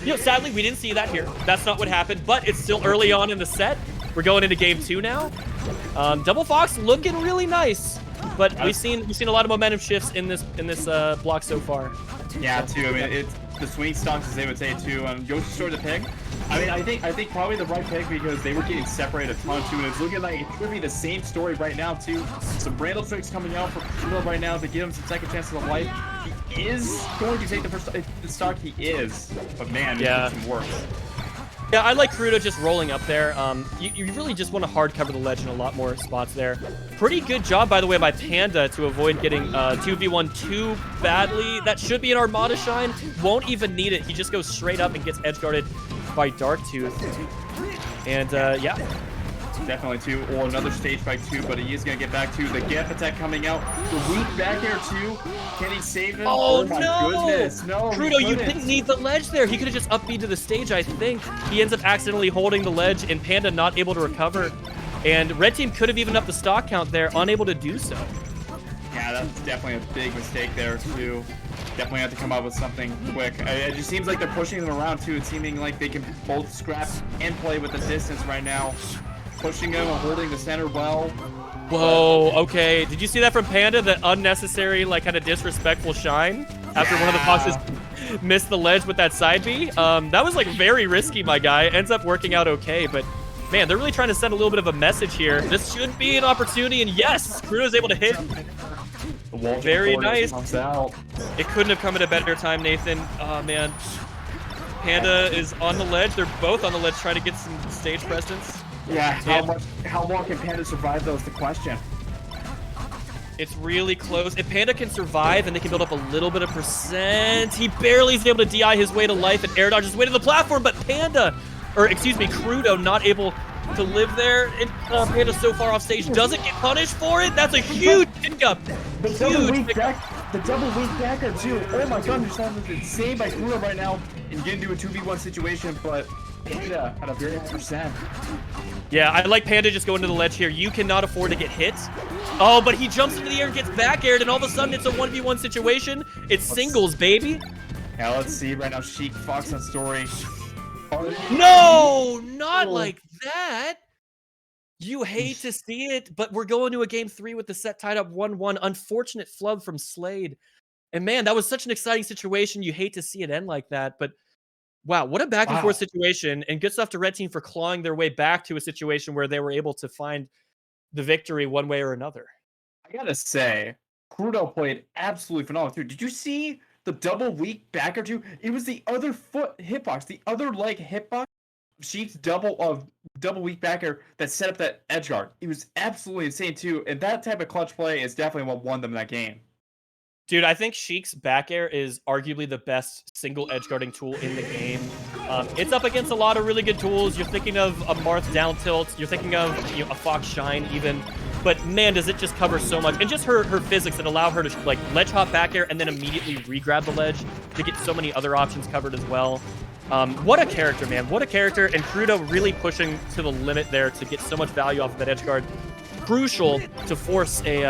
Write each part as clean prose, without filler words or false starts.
You know, sadly, we didn't see that here. That's not what happened, but it's still early on in the set. We're going into game 2 now. Double Fox looking really nice, but we've seen a lot of momentum shifts in this block so far. Yeah, too. I mean, it's the swing stocks, as they would say too. Yoshi sort of pick. I mean, I think probably the right pick because they were getting separated a ton too, and it's looking like it could be the same story right now too. Some Brandle tricks coming out for Krudo right now to give him some second chances of life. He is going to take the first stock. He is, but man, yeah, he needs some work. Yeah, I like Krudo just rolling up there. You really just want to hard cover the ledge in a lot more spots there. Pretty good job, by the way, by Panda to avoid getting 2v1 too badly. That should be an Armada Shine. Won't even need it. He just goes straight up and gets edge guarded by Darktooth. And yeah. Definitely too, or another stage fight too, but he is going to get back to the gap attack coming out. The weak back air too. Can he save him? Oh, my no! Goodness. No, Krudo, you didn't need the ledge there. He could have just up-beat to the stage, I think. He ends up accidentally holding the ledge and Panda not able to recover. And Red Team could have even upped the stock count there, unable to do so. Yeah, that's definitely a big mistake there too. Definitely have to come up with something quick. It just seems like they're pushing them around too. It's seeming like they can both scrap and play with the distance right now. Pushing him and holding the center well. Whoa, okay. Did you see that from Panda? That unnecessary, like, kind of disrespectful shine? After one of the foxes missed the ledge with that side B? That was, like, very risky, my guy. Ends up working out okay, but, man, they're really trying to send a little bit of a message here. This should be an opportunity, and yes! Krudo's able to hit. Very nice. It couldn't have come at a better time, Nathan. Oh, man. Panda is on the ledge. They're both on the ledge trying to get some stage presence. Yeah, how long can Panda survive though is the question. It's really close. If Panda can survive and they can build up a little bit of percent, he barely is able to DI his way to life and air dodge his way to the platform, but Krudo not able to live there. And Panda so far off stage doesn't get punished for it. That's a huge pickup. The double weak backer too. Oh my goodness, that was insane by Krudo right now and get into a 2v1 situation, but Panda at a very high percent. Yeah, I like Panda just going to the ledge here. You cannot afford to get hit. Oh, but he jumps into the air and gets back aired, and all of a sudden it's a 1v1 situation. It's singles, baby. Yeah, let's see right now. Sheik, Fox on story. No, not like that. You hate to see it, but we're going to a game 3 with the set tied up 1-1. Unfortunate flub from Slade. And man, that was such an exciting situation. You hate to see it end like that, but wow, what a back and forth situation, and good stuff to Red Team for clawing their way back to a situation where they were able to find the victory one way or another. I gotta say, Krudo played absolutely phenomenal too. Did you see the double weak backer too? It was the other foot hitbox, the other leg hitbox. Sheik's double weak backer that set up that edge guard. It was absolutely insane too, and that type of clutch play is definitely what won them that game. Dude, I think Sheik's back air is arguably the best single edge guarding tool in the game. It's up against a lot of really good tools. You're thinking of a Marth down tilt. You're thinking of a Fox Shine even. But man, does it just cover so much. And just her physics that allow her to like ledge hop back air and then immediately re-grab the ledge to get so many other options covered as well. What a character, man. What a character. And Krudo really pushing to the limit there to get so much value off of that edge guard. Crucial to force a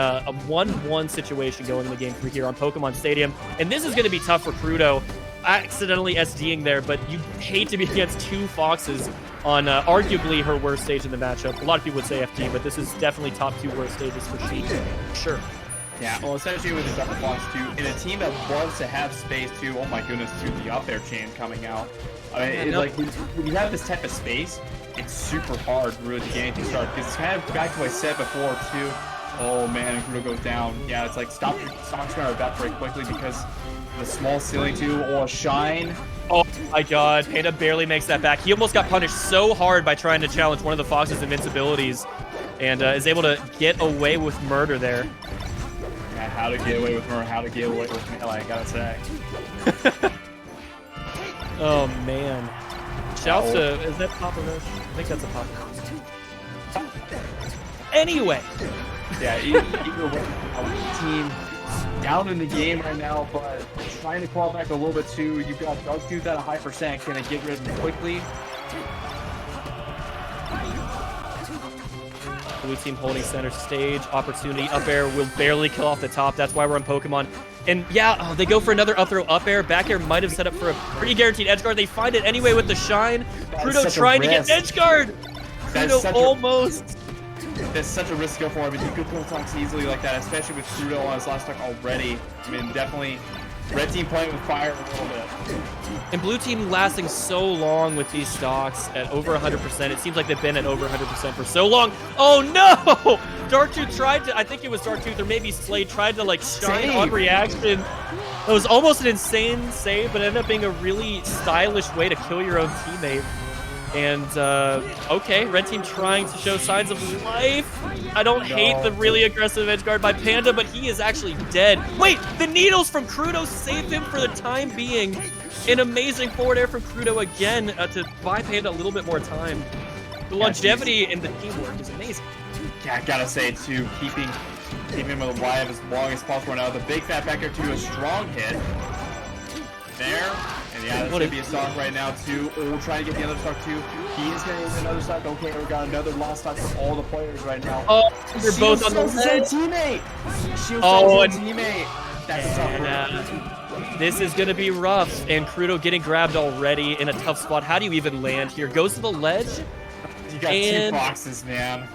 1-1 situation going in the game 3 here on Pokemon Stadium. And this is going to be tough for Krudo, accidentally SDing there, but you hate to be against 2 Foxes on arguably her worst stage in the matchup. A lot of people would say FD, but this is definitely top 2 worst stages for Sheik. Sure. Yeah, well, essentially with the double Fox too, in a team that loves to have space too, oh my goodness, to the up air chain coming out. I mean, it's like when you have this type of space, it's super hard really to get anything started because it's kind of back to what I said before too. Oh man, and Krudo goes down. Yeah, it's like stocks trying to evaporate quickly because the small ceiling too, or a shine. Oh my god, Panda barely makes that back. He almost got punished so hard by trying to challenge one of the Fox's invincibilities and is able to get away with murder there. Yeah, how to get away with murder, how to get away with melee, I gotta say. Oh man. Shouts to, is that Papa Roach? I think that's a Papa Roach. Anyway. Yeah, either way, team down in the game right now, but trying to claw back a little bit too. You've got Darktooth at a high percent. Can it get rid of him quickly? Blue team holding center stage. Opportunity up air will barely kill off the top. That's why we're on Pokemon. And yeah, they go for another up throw up air. Back air might have set up for a pretty guaranteed edge guard. They find it anyway with the shine. Krudo trying to get edge guard. Krudo almost. That's such a risk to go for, but you could pull stocks easily like that, especially with Krudo on his last stock already. I mean, definitely red team playing with fire a little bit. And blue team lasting so long with these stocks at over 100%. It seems like they've been at over 100% for so long. Oh no! Darktooth tried to, I think it was Darktooth or maybe Slade tried to like shine on reaction. It was almost an insane save, but it ended up being a really stylish way to kill your own teammate. And, okay, red team trying to show signs of life. I don't hate the really aggressive edge guard by Panda, but he is actually dead. Wait, the needles from Krudo saved him for the time being. An amazing forward air from Krudo again to buy Panda a little bit more time. The longevity and the teamwork is amazing. Yeah, I gotta say, too, keeping him alive as long as possible now. The big fat backer to a strong hit. There. And yeah, that's going to be a stock right now, too. Oh, we're trying to get the other stock, too. He's going to use another stock. Okay, we got another lost stock for all the players right now. Oh, they're both on the ledge. Teammate. Oh, and teammate. That's a tough one. This is going to be rough. And Krudo getting grabbed already in a tough spot. How do you even land here? Goes to the ledge. You got two boxes, man.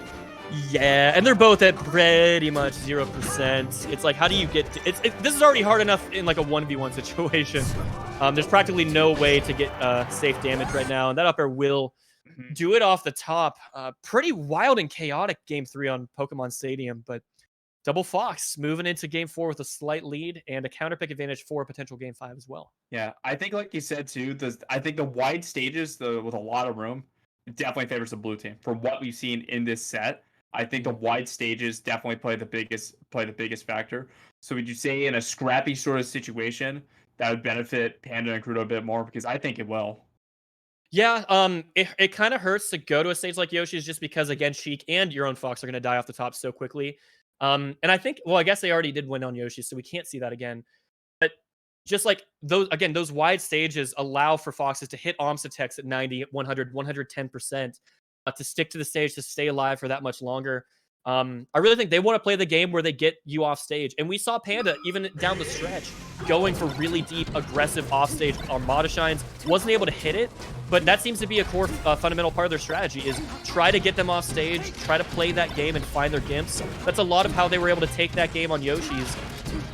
Yeah, and they're both at pretty much 0%. It's like, how do you get to, this is already hard enough in like a 1v1 situation. There's practically no way to get safe damage right now, and that up air will do it off the top. Pretty wild and chaotic game 3 on Pokemon Stadium, but Double Fox moving into game 4 with a slight lead and a counter pick advantage for a potential game 5 as well. Yeah, I think like you said too, I think the wide stages with a lot of room definitely favors the blue team. From what we've seen in this set, I think the wide stages definitely play the biggest factor. So would you say in a scrappy sort of situation that would benefit Panda and Krudo a bit more? Because I think it will. Yeah, it kind of hurts to go to a stage like Yoshi's just because, again, Sheik and your own Fox are going to die off the top so quickly. And I think, well, I guess they already did win on Yoshi, so we can't see that again. But just like those wide stages allow for Foxes to hit OMS attacks at 90, 100, 110%. To stick to the stage, to stay alive for that much longer. I really think they want to play the game where they get you off stage. And we saw Panda, even down the stretch, going for really deep, aggressive offstage Armada Shines. Wasn't able to hit it, but that seems to be a core fundamental part of their strategy is try to get them off stage, try to play that game and find their gimps. That's a lot of how they were able to take that game on Yoshi's.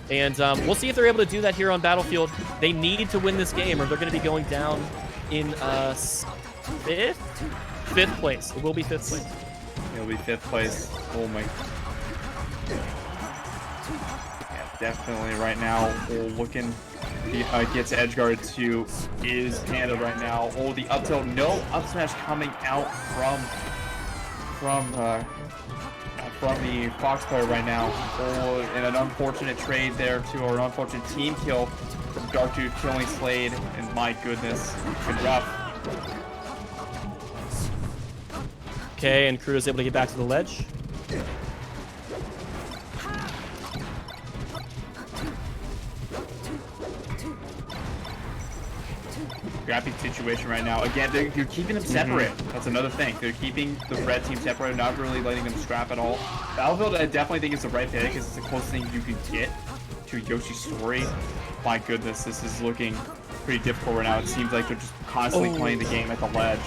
And we'll see if they're able to do that here on Battlefield. They need to win this game or they're going to be going down in fifth place. It will be 5th place. It'll be 5th place. Oh my. Yeah, definitely right now. Looking gets edge guard to is Panda right now. Oh, the up tilt. No up smash coming out from the Fox player right now. Oh, and an unfortunate trade there too, or an unfortunate team kill from Darktooth killing Slade. And my goodness, it's been rough. Okay, and Krudo's able to get back to the ledge. Scrappy situation right now. Again, you're keeping them separate. That's another thing. They're keeping the red team separate, not really letting them scrap at all. Battlefield, I definitely think it's the right pick because it's the closest thing you can get to Yoshi's story. My goodness, this is looking pretty difficult right now. It seems like they're just constantly playing the game at the ledge.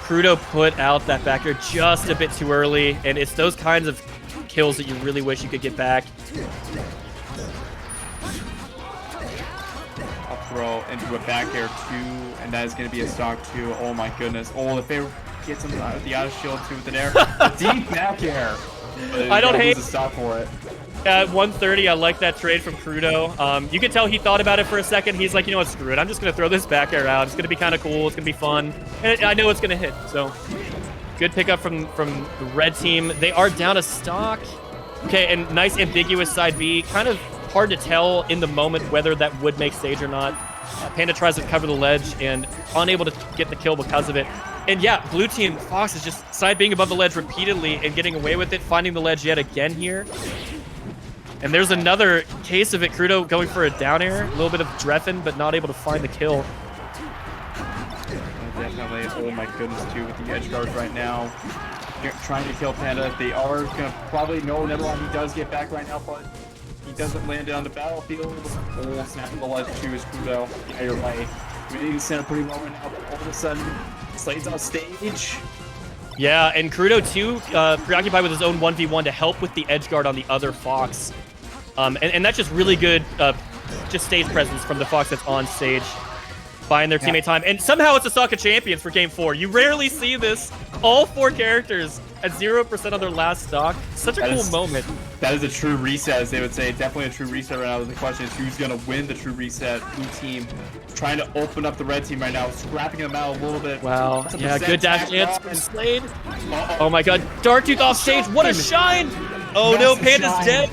Krudo put out that back air just a bit too early, and it's those kinds of kills that you really wish you could get back. Up throw into a back air too, and that is going to be a stock too. Oh my goodness. Oh, if they get some the out of shield too with an air. Deep back air. I don't hate the stop for it. At 130, I like that trade from Krudo. You can tell he thought about it for a second. He's like, you know what, screw it. I'm just going to throw this back air out. It's going to be kind of cool. It's going to be fun. And I know it's going to hit. So good pickup from the red team. They are down a stock. Okay, and nice ambiguous side B. Kind of hard to tell in the moment whether that would make stage or not. Panda tries to cover the ledge and unable to get the kill because of it. And yeah, blue team, Fox is just side being above the ledge repeatedly and getting away with it, finding the ledge yet again here. And there's another case of it. Krudo going for a down air. A little bit of Dreffen, but not able to find the kill. Definitely. Oh my goodness, too, with the edge guards right now. They're trying to kill Panda. They are going to probably know Netherland. He does get back right now, but He doesn't land it on the battlefield. Oh, snapping the ledge too is Krudo. Yeah, you're right. He's set up pretty well right now, but all of a sudden, Slade's on stage. Yeah, and Krudo too, preoccupied with his own 1v1 to help with the edge guard on the other Fox. And that's just really good, just stage presence from the Fox that's on stage, buying their teammate time. And somehow it's a Stock of Champions for Game 4. You rarely see this. All 4 characters at 0% on their last stock. Such a cool moment. That is a true reset, as they would say. Definitely a true reset right now. The question is who's going to win the true reset. Blue team trying to open up the red team right now, scrapping them out a little bit. Wow. Yeah, good dash dance from Slade. Oh my god. Darktooth off stage. What a shine. Oh no, Panda's dead.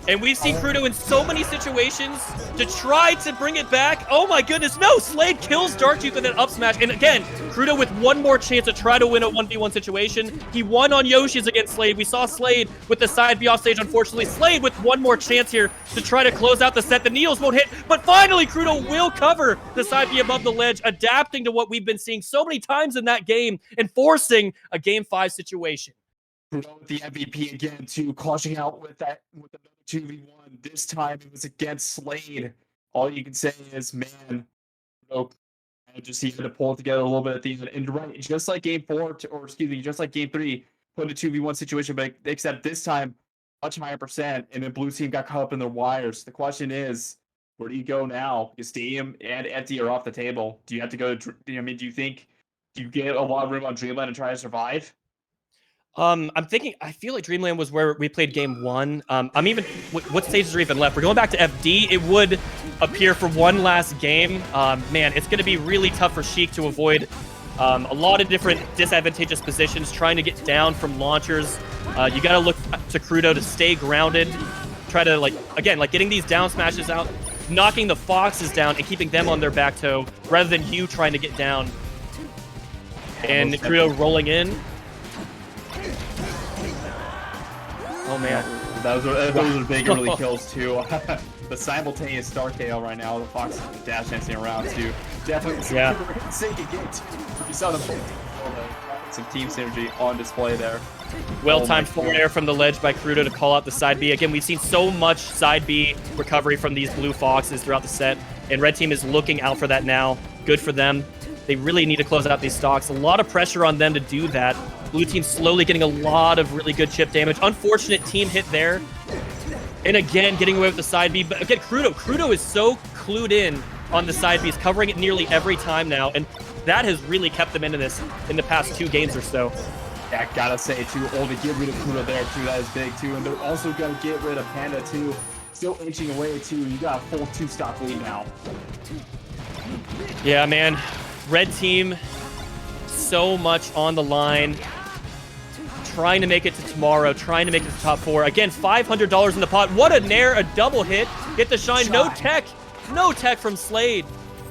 And we've seen Krudo in so many situations to try to bring it back. Oh my goodness, no! Slade kills Darktooth with an up smash. And again, Krudo with one more chance to try to win a 1v1 situation. He won on Yoshi's against Slade. We saw Slade with the side B off stage, unfortunately. Slade with one more chance here to try to close out the set. The Neos won't hit, but finally Krudo will cover the side B above the ledge, adapting to what we've been seeing so many times in that game and forcing a Game 5 situation. Krudo with the MVP again, too, clutching out with that with another 2v1. This time it was against Slade. All you can say is, man, Krudo just he had to pull it together a little bit at the end. And right, just like Game 4, or excuse me, just like Game 3, put in a 2v1 situation, but except this time, much higher percent, and the blue team got caught up in their wires. The question is, where do you go now? Because Stadium and Empty are off the table. Do you have to go to, I mean, do you get a lot of room on Dreamland and try to survive? I'm thinking, I feel like Dreamland was where we played Game 1. I'm even, what stages are even left? We're going back to FD. It would appear for one last game. Man, it's going to be really tough for Sheik to avoid a lot of different disadvantageous positions, trying to get down from launchers. You got to look to Krudo to stay grounded. Try to, again, getting these down smashes out, knocking the Foxes down and keeping them on their back toe, rather than you trying to get down. And Krudo rolling in. Oh man, those are big early kills too. The simultaneous star KO right now. The Fox dash dancing around too. Definitely sync again too. You saw some team synergy on display there. Well-timed forward air from the ledge by Krudo to call out the side B. Again, we've seen so much side B recovery from these blue Foxes throughout the set, and red team is looking out for that now. Good for them. They really need to close out these stocks. A lot of pressure on them to do that. Blue team slowly getting a lot of really good chip damage. Unfortunate team hit there. And again, getting away with the side B. But again, Krudo is so clued in on the side B. He's covering it nearly every time now. And that has really kept them into this in the past 2 games or so. Yeah, gotta say, too, to get rid of Krudo there, too. That is big, too. And they're also gonna get rid of Panda, too. Still inching away, too. You got a full 2-stock lead now. Yeah, man. Red team, so much on the line. Trying to make it to tomorrow, trying to make it to top 4. Again, $500 in the pot. What a nair, a double hit. Get the shine. No tech from Slade.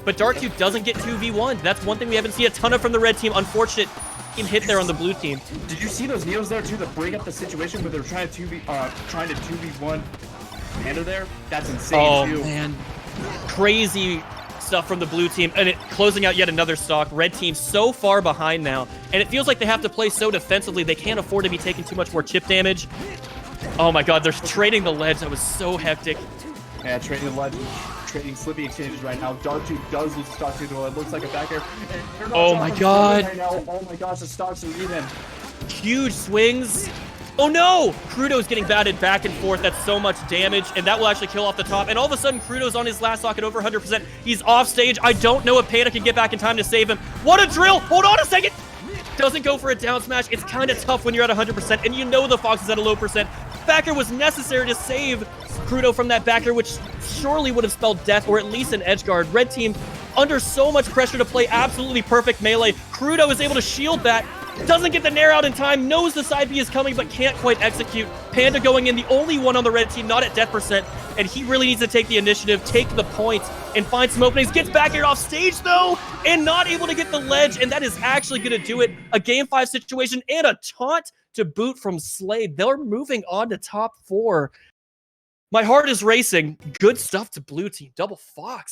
But Darktooth doesn't get 2v1. That's one thing we haven't seen a ton of from the red team. Unfortunate team hit there on the blue team. Did you see those Neos there too to break up the situation where they're trying to 2v1 Panda there? That's insane too. Oh man, crazy stuff from the blue team, and it closing out yet another stock. Red team so far behind now, and it feels like they have to play so defensively. They can't afford to be taking too much more chip damage. Oh my god, they're trading the ledge. That was so hectic. Yeah, trading the ledge, trading slippy exchanges right now. Darktooth does lose stock to it. Looks like a back air. Oh my god. Right now. Oh my gosh, the stocks are even. Huge swings. Oh no! Krudo's getting batted back and forth. That's so much damage, and that will actually kill off the top. And all of a sudden, Krudo's on his last stock at over 100%. He's off stage. I don't know if Panda can get back in time to save him. What a drill! Hold on a second! Doesn't go for a down smash. It's kind of tough when you're at 100%, and you know the Fox is at a low percent. Backer was necessary to save Krudo from that backer, which surely would have spelled death, or at least an edge guard. Red team under so much pressure to play absolutely perfect melee. Krudo is able to shield that. Doesn't get the nair out in time, knows the side B is coming, but can't quite execute. Panda going in, the only one on the red team, not at death percent, and he really needs to take the initiative, take the point, and find some openings. Gets back here off stage, though, and not able to get the ledge, and that is actually going to do it. A Game 5 situation and a taunt to boot from Slade. They're moving on to top 4. My heart is racing. Good stuff to blue team. Double Fox.